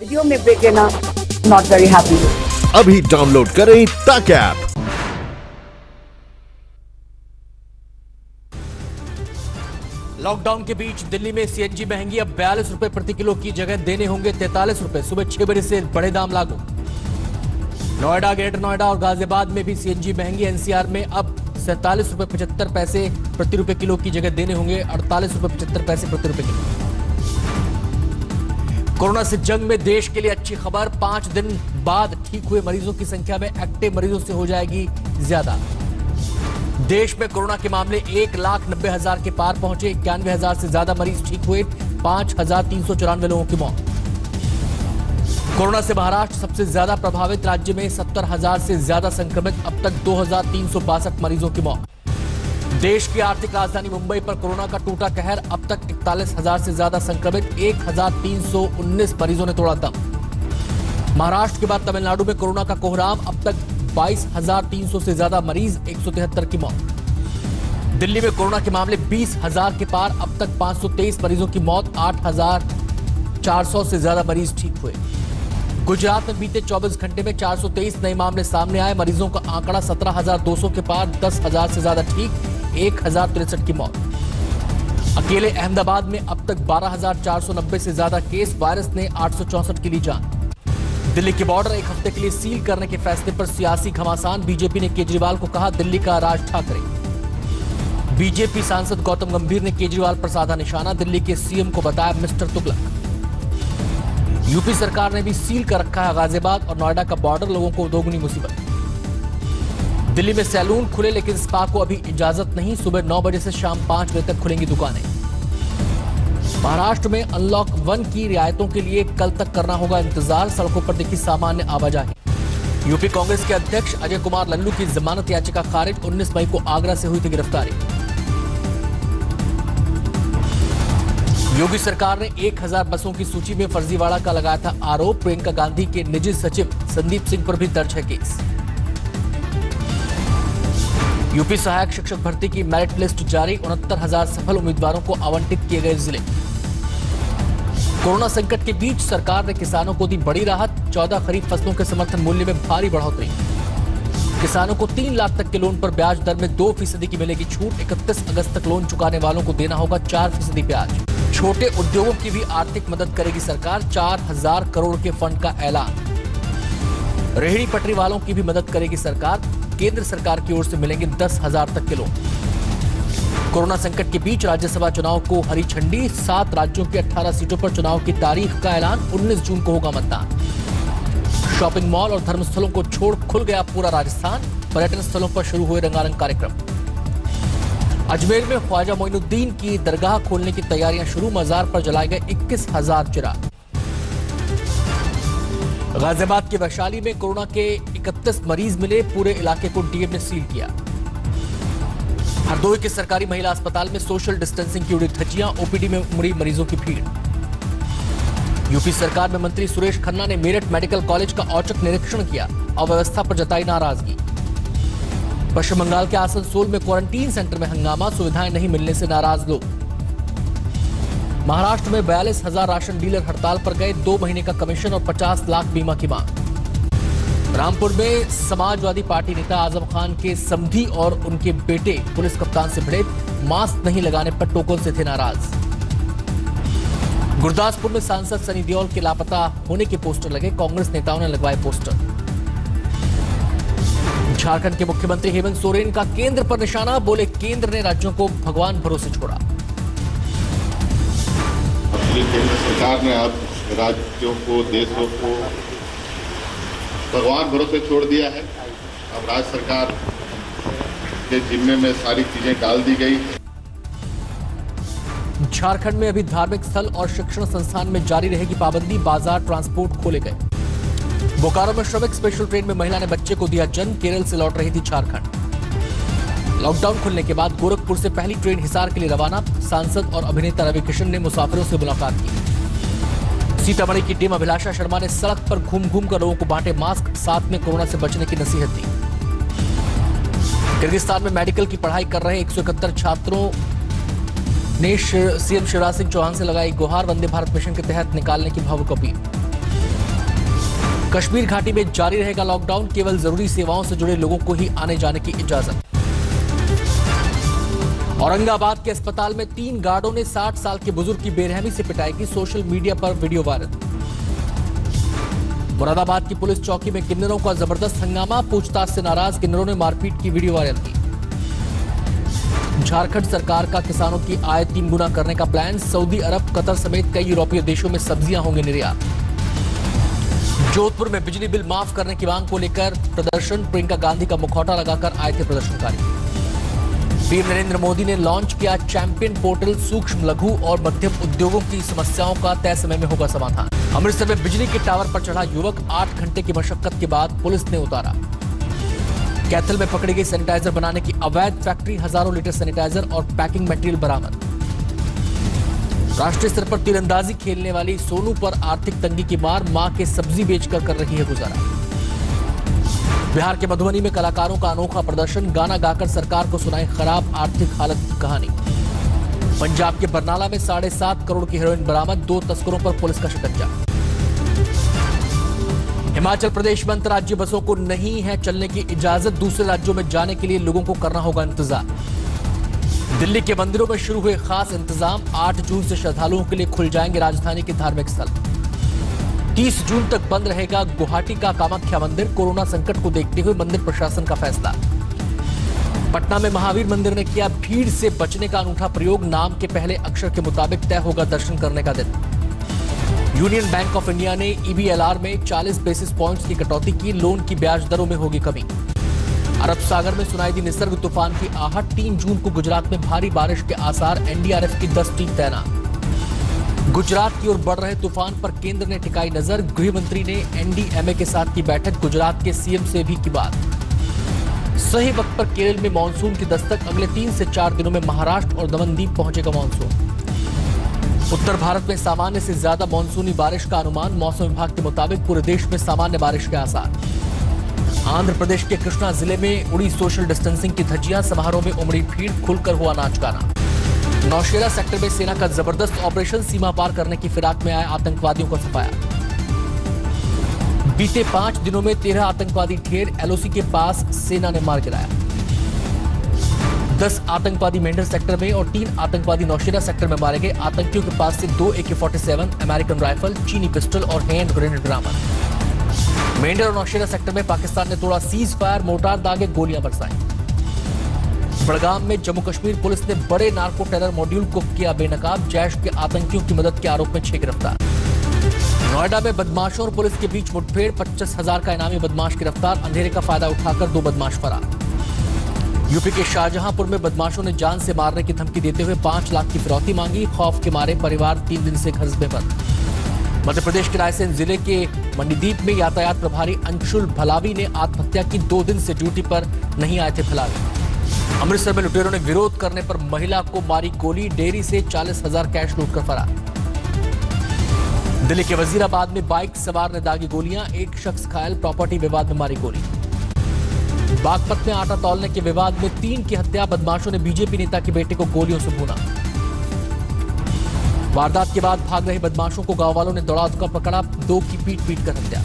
Video में break लेना not very happy. अभी डाउनलोड करें तक ऐप। लॉकडाउन के बीच दिल्ली में सीएनजी महंगी, अब 42 रुपए प्रति किलो की जगह देने होंगे 43 रुपए। सुबह 6 बजे से बड़े दाम लागू। नोएडा, ग्रेटर नोएडा और गाजियाबाद में भी सीएनजी महंगी। एनसीआर में अब 47 रुपए 75 पैसे प्रति रुपए किलो की जगह देने होंगे 48 रुपए 75 पैसे प्रति रुपए किलो। कोरोना से जंग में देश के लिए अच्छी खबर, 5 दिन बाद ठीक हुए मरीजों की संख्या में एक्टिव मरीजों से हो जाएगी ज्यादा। देश में कोरोना के मामले 1,90,000 के पार पहुंचे, 91,000 से ज्यादा मरीज ठीक हुए, 5,394 लोगों की मौत। कोरोना से महाराष्ट्र सबसे ज्यादा प्रभावित, राज्य में 70,000 से ज्यादा संक्रमित, अब तक 2,362 मरीजों की मौत। देश की आर्थिक राजधानी मुंबई पर कोरोना का टूटा कहर, अब तक 41,000 से ज्यादा संक्रमित, 1,319 मरीजों ने तोड़ा दम। महाराष्ट्र के बाद तमिलनाडु में कोरोना का कोहराम, अब तक 22,300 से ज्यादा मरीज, 173 की मौत। दिल्ली में कोरोना के मामले 20,000 के पार, अब तक 523 मरीजों की मौत, 8,400 से ज्यादा मरीज ठीक हुए। गुजरात में बीते 24 घंटे में 423 नए मामले सामने आए, मरीजों का आंकड़ा 17,200 के पार, 10,000 से ज्यादा ठीक, 1,063 की मौत। अकेले अहमदाबाद में अब तक 12,490 से ज्यादा केस, वायरस ने 864 की ली जान। दिल्ली के बॉर्डर एक हफ्ते के लिए सील करने के फैसले पर सियासी घमासान, बीजेपी ने केजरीवाल को कहा दिल्ली का राज ठाकरे। बीजेपी सांसद गौतम गंभीर ने केजरीवाल पर साधा निशाना, दिल्ली के सीएम को बताया मिस्टर तुगलक। यूपी सरकार ने भी सील कर रखा है गाजियाबाद और नोएडा का बॉर्डर, लोगों को दोगुनी मुसीबत। दिल्ली में सैलून खुले लेकिन स्पा को अभी इजाजत नहीं, सुबह 9 बजे से शाम 5 बजे तक खुलेंगी दुकानें। महाराष्ट्र में अनलॉक 1 की रियायतों के लिए कल तक करना होगा इंतजार, सड़कों पर दिखी सामान्य आवाजाही। यूपी कांग्रेस के अध्यक्ष अजय कुमार लल्लू की जमानत याचिका खारिज, 19 मई को आगरा से हुई थी गिरफ्तारी। योगी सरकार ने 1,000 बसों की सूची में फर्जीवाड़ा का लगाया था आरोप, प्रियंका गांधी के निजी सचिव संदीप सिंह पर भी दर्ज है केस। यूपी सहायक शिक्षक भर्ती की मेरिट लिस्ट जारी, 69,000 सफल उम्मीदवारों को आवंटित किए गए जिले। कोरोना संकट के बीच सरकार ने किसानों को दी बड़ी राहत, 14 खरीफ फसलों के समर्थन मूल्य में भारी बढ़ोतरी। किसानों को 3 लाख तक के लोन पर ब्याज दर में 2% की मिलेगी छूट, 31 अगस्त तक लोन चुकाने वालों को देना होगा 4% ब्याज। छोटे उद्योगों की भी आर्थिक मदद करेगी सरकार, 4,000 करोड़ के फंड का ऐलान। रेहड़ी पटरी वालों की भी मदद करेगी सरकार, केंद्र सरकार की ओर से मिलेंगे 10,000 तक के लोन। कोरोना संकट के बीच राज्यसभा चुनाव को हरी झंडी, 7 राज्यों की 18 सीटों पर चुनाव की तारीख का ऐलान, 19 जून को होगा मतदान। शॉपिंग मॉल और धर्मस्थलों को छोड़ खुल गया पूरा राजस्थान, पर्यटन स्थलों पर शुरू हुए रंगारंग कार्यक्रम। अजमेर में ख्वाजा मोइनुद्दीन की दरगाह खोलने की तैयारियां शुरू, मजार पर जलाए गए 21,000 चिराग। गाजियाबाद के वैशाली में कोरोना के 31 मरीज मिले, पूरे इलाके को डीएम ने सील किया। हरदोई के सरकारी महिला अस्पताल में सोशल डिस्टेंसिंग की उड़ी धज्जियां, ओपीडी में उमड़ी मरीजों की भीड़। यूपी सरकार में मंत्री सुरेश खन्ना ने मेरठ मेडिकल कॉलेज का औचक निरीक्षण किया, अव्यवस्था पर जताई नाराजगी। पश्चिम बंगाल के आसनसोल में क्वारंटीन सेंटर में हंगामा, सुविधाएं नहीं मिलने से नाराज लोग। महाराष्ट्र में 42,000 राशन डीलर हड़ताल पर गए, 2 महीने का कमीशन और 50 लाख बीमा की मांग। रामपुर में समाजवादी पार्टी नेता आजम खान के समधी और उनके बेटे पुलिस कप्तान से भिड़े, मास्क नहीं लगाने पर टोकन से थे नाराज। गुरदासपुर में सांसद सनी देओल के लापता होने के पोस्टर लगे, कांग्रेस नेताओं ने लगवाए पोस्टर। झारखंड के मुख्यमंत्री हेमंत सोरेन का केंद्र पर निशाना, बोले केंद्र ने राज्यों को भगवान भरोसे छोड़ा। केंद्र सरकार ने अब राज्यों को, देशों को भगवान भरोसे छोड़ दिया है। अब राज्य सरकार के जिम्मे में सारी चीजें डाल दी गई। झारखंड में अभी धार्मिक स्थल और शिक्षण संस्थान में जारी रहेगी पाबंदी, बाजार ट्रांसपोर्ट खोले गए। बोकारो में श्रमिक स्पेशल ट्रेन में महिला ने बच्चे को दिया जन्म, केरल से लौट रही थी झारखंड। लॉकडाउन खुलने के बाद गोरखपुर से पहली ट्रेन हिसार के लिए रवाना, सांसद और अभिनेता रवि किशन ने मुसाफिरों से मुलाकात की। सीतामढ़ी की टीम अभिलाषा शर्मा ने सड़क पर घूम घूम कर लोगों को बांटे मास्क, साथ में कोरोना से बचने की नसीहत दी। किर्गिस्तान में मेडिकल की पढ़ाई कर रहे 171 छात्रों ने सीएम शिवराज सिंह चौहान से लगाई गुहार, वंदे भारत मिशन के तहत निकालने की भावुक अपील। कश्मीर घाटी में जारी रहेगा लॉकडाउन, केवल जरूरी सेवाओं से जुड़े लोगों को ही आने जाने की इजाजत। औरंगाबाद के अस्पताल में 3 गार्डों ने 60 साल के बुजुर्ग की बेरहमी से पिटाई की, सोशल मीडिया पर वीडियो वायरल। मुरादाबाद की पुलिस चौकी में किन्नरों का जबरदस्त हंगामा, पूछताछ से नाराज किन्नरों ने मारपीट की वीडियो वायरल की। झारखंड सरकार का किसानों की आय 3 गुना करने का प्लान, सऊदी अरब, कतर समेत कई यूरोपीय देशों में सब्जियां होंगे निर्यात। जोधपुर में बिजली बिल माफ करने की मांग को लेकर प्रदर्शन, प्रियंका गांधी का मुखौटा लगाकर आए थे प्रदर्शनकारी। पीएम नरेंद्र मोदी ने लॉन्च किया चैंपियन पोर्टल, सूक्ष्म लघु और मध्यम उद्योगों की समस्याओं का तय समय में होगा समाधान। अमृतसर में बिजली के टावर पर चढ़ा युवक, 8 घंटे की मशक्कत के बाद पुलिस ने उतारा। कैथल में पकड़ी गई सैनिटाइजर बनाने की अवैध फैक्ट्री, हजारों लीटर सैनिटाइजर और पैकिंग मटेरियल बरामद। राष्ट्रीय स्तर पर तीरंदाजी खेलने वाली सोनू पर आर्थिक तंगी की मार, मां के सब्जी बेचकर कर रही है गुजारा। बिहार के मधुबनी में कलाकारों का अनोखा प्रदर्शन, गाना गाकर सरकार को सुनाई खराब आर्थिक हालत की कहानी। पंजाब के बरनाला में 7.5 करोड़ की हेरोइन बरामद, 2 तस्करों पर पुलिस का शिकंजा। हिमाचल प्रदेश में अंतर्राज्यीय बसों को नहीं है चलने की इजाजत, दूसरे राज्यों में जाने के लिए लोगों को करना होगा इंतजार। दिल्ली के मंदिरों में शुरू हुए खास इंतजाम, 8 जून से श्रद्धालुओं के लिए खुल जाएंगे राजधानी के धार्मिक स्थल। 30 जून तक बंद रहेगा गुवाहाटी का कामाख्या मंदिर, कोरोना संकट को देखते हुए मंदिर प्रशासन का फैसला। पटना में महावीर मंदिर ने किया भीड़ से बचने का अनूठा प्रयोग, नाम के पहले अक्षर के मुताबिक तय होगा दर्शन करने का दिन। यूनियन बैंक ऑफ इंडिया ने EBLR में 40 बेसिस पॉइंट्स की कटौती की, लोन की ब्याज दरों में होगी कमी। अरब सागर में सुनाई दी निसर्ग तूफान की आहट, 3 जून को गुजरात में भारी बारिश के आसार, NDRF की 10 टीम तैनात। गुजरात की ओर बढ़ रहे तूफान पर केंद्र ने टिकाई नजर, गृह मंत्री ने NDMA के साथ की बैठक, गुजरात के CM से भी की बात। सही वक्त पर केरल में मानसून की दस्तक, अगले 3 से 4 दिनों में महाराष्ट्र और दमनदीप पहुंचेगा मानसून। उत्तर भारत में सामान्य से ज्यादा मानसूनी बारिश का अनुमान, मौसम विभाग के मुताबिक पूरे देश में सामान्य बारिश के आसार। आंध्र प्रदेश के कृष्णा जिले में उड़ी सोशल डिस्टेंसिंग की धज्जियां, समारोह में उमड़ी भीड़, खुलकर हुआ नाच गाना। नौशेरा सेक्टर में सेना का जबरदस्त ऑपरेशन, सीमा पार करने की फिराक में आए आतंकवादियों को सफाया। बीते 5 दिनों में 13 आतंकवादी ढेर, LOC के पास सेना ने मार गिराया। 10 आतंकवादी मेंढर सेक्टर में और 3 आतंकवादी नौशेरा सेक्टर में मारे गए। आतंकियों के पास से 2 AK-47, अमेरिकन राइफल, चीनी पिस्टल और हैंड ग्रेनेड बरामद। मेंढर और नौशेरा सेक्टर में पाकिस्तान ने तोड़ा सीज फायर, मोर्टार दागे, गोलियां बरसाई। बड़गाम में जम्मू कश्मीर पुलिस ने बड़े नार्को टेरर मॉड्यूल को किया बेनकाब, जैश के आतंकियों की मदद के आरोप में 6 गिरफ्तार। नोएडा में बदमाशों और पुलिस के बीच मुठभेड़, 25,000 का इनामी बदमाश गिरफ्तार, अंधेरे का फायदा उठाकर 2 बदमाश फरार। यूपी के शाहजहांपुर में बदमाशों ने जान से मारने की धमकी देते हुए 5 लाख की फिरौती मांगी, खौफ के मारे परिवार 3 दिन से घर में बंद। मध्य प्रदेश के रायसेन जिले के मंडीदीप में यातायात प्रभारी अंशुल भलावी ने आत्महत्या की, 2 दिन से ड्यूटी पर नहीं आए थे भलावी। अमृतसर में लुटेरों ने विरोध करने पर महिला को मारी गोली, डेयरी से 40,000 कैश लूटकर फरार। दिल्ली के वजीराबाद में बाइक सवार ने दागी गोलियां, 1 शख्स घायल, प्रॉपर्टी विवाद में मारी गोली। बागपत में आटा तौलने के विवाद में 3 की हत्या, बदमाशों ने बीजेपी नेता के बेटे को गोलियों से भूना। वारदात के बाद भाग रहे बदमाशों को गांव वालों ने दौड़ाकर पकड़ा, 2 की पीट कर हत्या।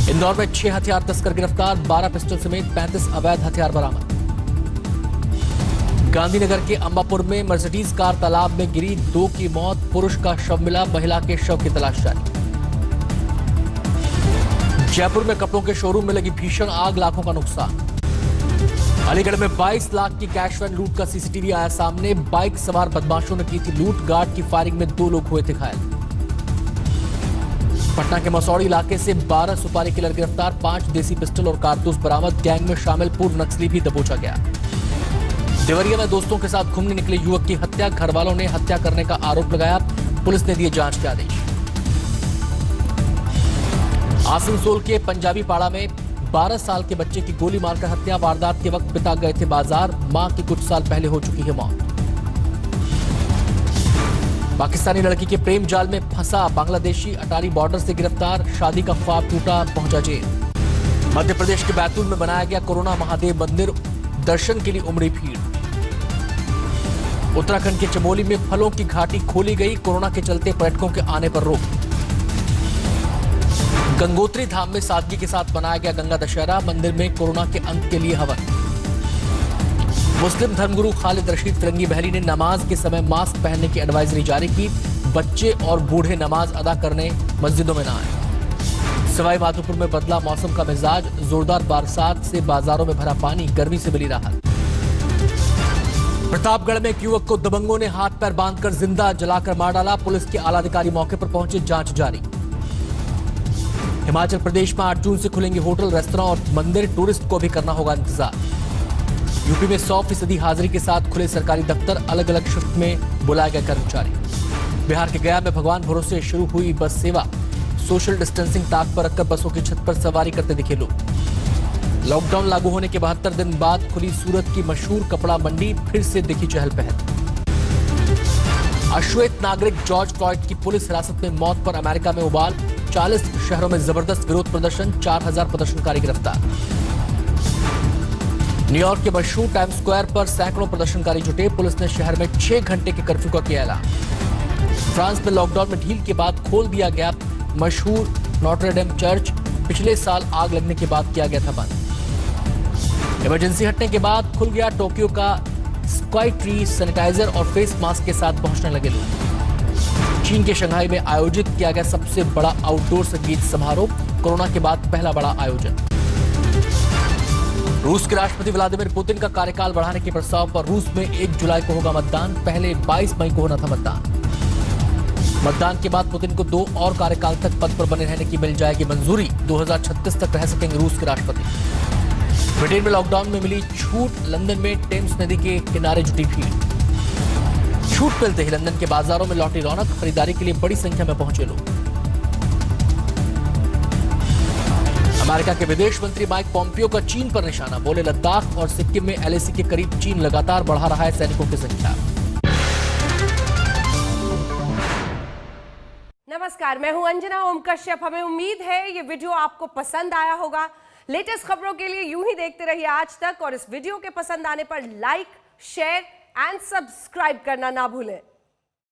इंदौर में 6 हथियार तस्कर गिरफ्तार, 12 पिस्टल समेत 35 अवैध हथियार बरामद। गांधीनगर के अंबापुर में मर्सिडीज कार तालाब में गिरी, 2 की मौत, पुरुष का शव मिला, महिला के शव की तलाश जारी। जयपुर में कपड़ों के शोरूम में लगी भीषण आग, लाखों का नुकसान। अलीगढ़ में 22 लाख की कैश वैन लूट का CCTV आया सामने, बाइक सवार बदमाशों ने की थी लूट, गार्ड की फायरिंग में 2 लोग हुए थे घायल। पटना के मसौड़ी इलाके से 12 सुपारी किलर गिरफ्तार, 5 देसी पिस्टल और कारतूस बरामद, गैंग में शामिल पूर्व नक्सली भी दबोचा गया। देवरिया में दोस्तों के साथ घूमने निकले युवक की हत्या, घर वालों ने हत्या करने का आरोप लगाया, पुलिस ने दिए जांच के आदेश। आसनसोल के पंजाबी पाड़ा में 12 साल के बच्चे की गोली मारकर हत्या, वारदात के वक्त पिता गए थे बाजार, मां की कुछ साल पहले हो चुकी है मौत। पाकिस्तानी लड़की के प्रेम जाल में फंसा बांग्लादेशी अटारी बॉर्डर से गिरफ्तार, शादी का ख्वाब टूटा, पहुंचा जेल। मध्य प्रदेश के बैतूल में बनाया गया कोरोना महादेव मंदिर, दर्शन के लिए उमड़ी भीड़। उत्तराखंड के चमोली में फलों की घाटी खोली गई, कोरोना के चलते पर्यटकों के आने पर रोक। गंगोत्री धाम में सादगी के साथ मनाया गया गंगा दशहरा। मंदिर में कोरोना के अंत के लिए हवन। मुस्लिम धर्मगुरु खालिद रशीद फिरंगी बहरी ने नमाज के समय मास्क पहनने की एडवाइजरी जारी की। बच्चे और बूढ़े नमाज अदा करने मस्जिदों में न आए। सवाई माधोपुर में बदला मौसम का मिजाज। जोरदार बरसात से बाजारों में भरा पानी, गर्मी से मिली राहत। प्रतापगढ़ में एक युवक को दबंगों ने हाथ पैर बांधकर जिंदा जलाकर मार डाला। पुलिस के आला अधिकारी मौके पर पहुंचे, जांच जारी। हिमाचल प्रदेश में 8 जून से खुलेंगे होटल, रेस्तरां और मंदिर। टूरिस्ट को भी करना होगा इंतजार। यूपी में 100% हाजिरी के साथ खुले सरकारी दफ्तर, अलग अलग शिफ्ट में बुलाए गए कर्मचारी। बिहार के गया में भगवान भरोसे शुरू हुई बस सेवा। सोशल डिस्टेंसिंग ताक पर रखकर बसों की छत पर सवारी करते दिखे लोग। लॉकडाउन लागू होने के 72 दिन बाद खुली सूरत की मशहूर कपड़ा मंडी, फिर से दिखी चहल पहल। अश्वेत नागरिक जॉर्ज फ्लॉयड की पुलिस हिरासत में मौत पर अमेरिका में उबाल। 40 शहरों में जबरदस्त विरोध प्रदर्शन, 4000 प्रदर्शनकारी गिरफ्तार। न्यूयॉर्क के मशहूर टाइम स्क्वायर पर सैकड़ों प्रदर्शनकारी जुटे। पुलिस ने शहर में 6 घंटे के कर्फ्यू का किया ऐलान। फ्रांस में लॉकडाउन में ढील के बाद खोल दिया गया मशहूर नोट्रे-डेम चर्च। पिछले साल आग लगने के बाद किया गया था बंद। इमरजेंसी हटने के बाद खुल गया टोक्यो का स्काई ट्री। सैनिटाइजर और फेस मास्क के साथ पहुंचने लगे लोग। चीन के शंघाई में आयोजित किया गया सबसे बड़ा आउटडोर संगीत समारोह। कोरोना के बाद पहला बड़ा आयोजन। रूस के राष्ट्रपति व्लादिमीर पुतिन का कार्यकाल बढ़ाने के प्रस्ताव पर रूस में 1 जुलाई को होगा मतदान। पहले 22 मई को होना था मतदान। मतदान के बाद पुतिन को 2 और कार्यकाल तक पद पर बने रहने की मिल जाएगी मंजूरी। 2036 तक रह सकेंगे रूस के राष्ट्रपति। ब्रिटेन में लॉकडाउन में मिली छूट। लंदन में टेम्स नदी के किनारे जुटी भीड़। छूट मिलते ही लंदन के बाजारों में लौटी रौनक। खरीदारी के लिए बड़ी संख्या में पहुंचे लोग। अमेरिका के विदेश मंत्री माइक पॉम्पियो का चीन पर निशाना। बोले लद्दाख और सिक्किम में LAC के करीब चीन लगातार बढ़ा रहा है सैनिकों की संख्या। नमस्कार, मैं हूं अंजना ओम कश्यप। हमें उम्मीद है ये वीडियो आपको पसंद आया होगा। लेटेस्ट खबरों के लिए यूं ही देखते रहिए आज तक, और इस वीडियो के पसंद आने पर लाइक, शेयर एंड सब्सक्राइब करना ना भूलें।